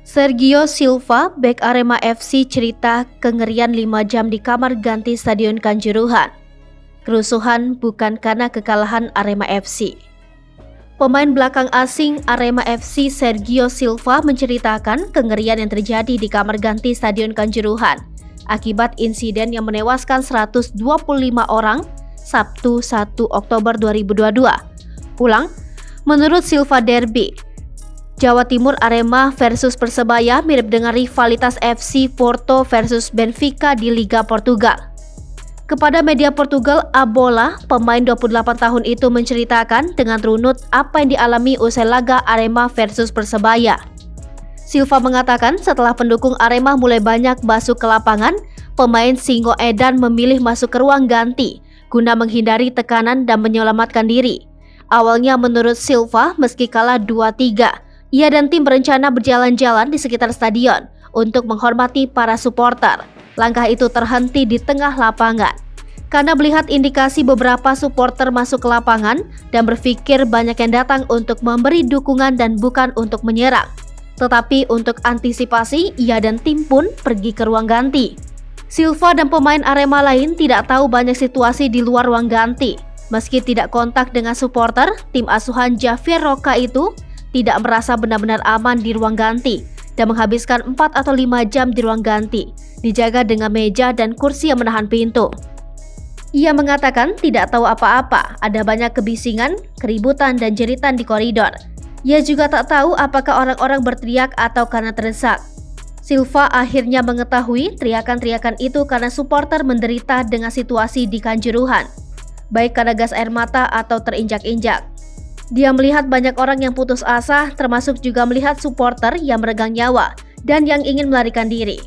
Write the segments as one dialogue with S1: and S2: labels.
S1: Sergio Silva, bek Arema FC cerita kengerian 5 jam di kamar ganti Stadion Kanjuruhan. Kerusuhan bukan karena kekalahan Arema FC. Pemain belakang asing Arema FC Sergio Silva menceritakan kengerian yang terjadi di kamar ganti Stadion Kanjuruhan akibat insiden yang menewaskan 125 orang Sabtu 1 Oktober 2022. Ulang, menurut Silva derby Jawa Timur Arema versus Persebaya mirip dengan rivalitas FC Porto versus Benfica di Liga Portugal. Kepada media Portugal, A Bola, pemain 28 tahun itu menceritakan dengan runut apa yang dialami usai laga Arema versus Persebaya. Silva mengatakan setelah pendukung Arema mulai banyak masuk ke lapangan, pemain Singo Edan memilih masuk ke ruang ganti guna menghindari tekanan dan menyelamatkan diri. Awalnya menurut Silva, meski kalah 2-3, ia dan tim berencana berjalan-jalan di sekitar stadion untuk menghormati para supporter. Langkah itu terhenti di tengah lapangan karena melihat indikasi beberapa supporter masuk ke lapangan dan berpikir banyak yang datang untuk memberi dukungan dan bukan untuk menyerang. Tetapi untuk antisipasi, ia dan tim pun pergi ke ruang ganti. Silva dan pemain Arema lain tidak tahu banyak situasi di luar ruang ganti. Meski tidak kontak dengan supporter, tim asuhan Javier Roca itu tidak merasa benar-benar aman di ruang ganti dan menghabiskan 4 atau 5 jam di ruang ganti, dijaga dengan meja dan kursi yang menahan pintu. Ia mengatakan tidak tahu apa-apa, ada banyak kebisingan, keributan dan jeritan di koridor. Ia juga tak tahu apakah orang-orang berteriak atau karena terdesak. Silva akhirnya mengetahui teriakan-teriakan itu karena supporter menderita dengan situasi di Kanjuruhan, baik karena gas air mata atau terinjak-injak. Dia melihat banyak orang yang putus asa, termasuk juga melihat supporter yang meregang nyawa dan yang ingin melarikan diri.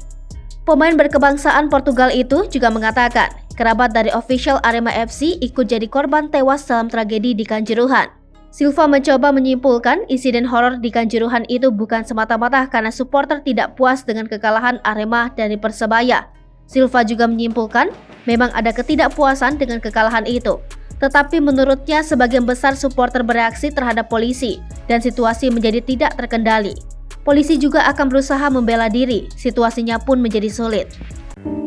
S1: Pemain berkebangsaan Portugal itu juga mengatakan, kerabat dari official Arema FC ikut jadi korban tewas dalam tragedi di Kanjuruhan. Silva mencoba menyimpulkan insiden horor di Kanjuruhan itu bukan semata-mata karena supporter tidak puas dengan kekalahan Arema dari Persebaya. Silva juga menyimpulkan, memang ada ketidakpuasan dengan kekalahan itu. Tetapi menurutnya sebagian besar supporter bereaksi terhadap polisi dan situasi menjadi tidak terkendali. Polisi juga akan berusaha membela diri, situasinya pun menjadi sulit.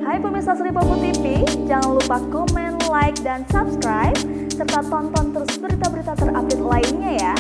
S2: Hai pemirsa Sri Popo TV, jangan lupa komen, like, dan subscribe, serta tonton terus berita-berita terupdate lainnya ya.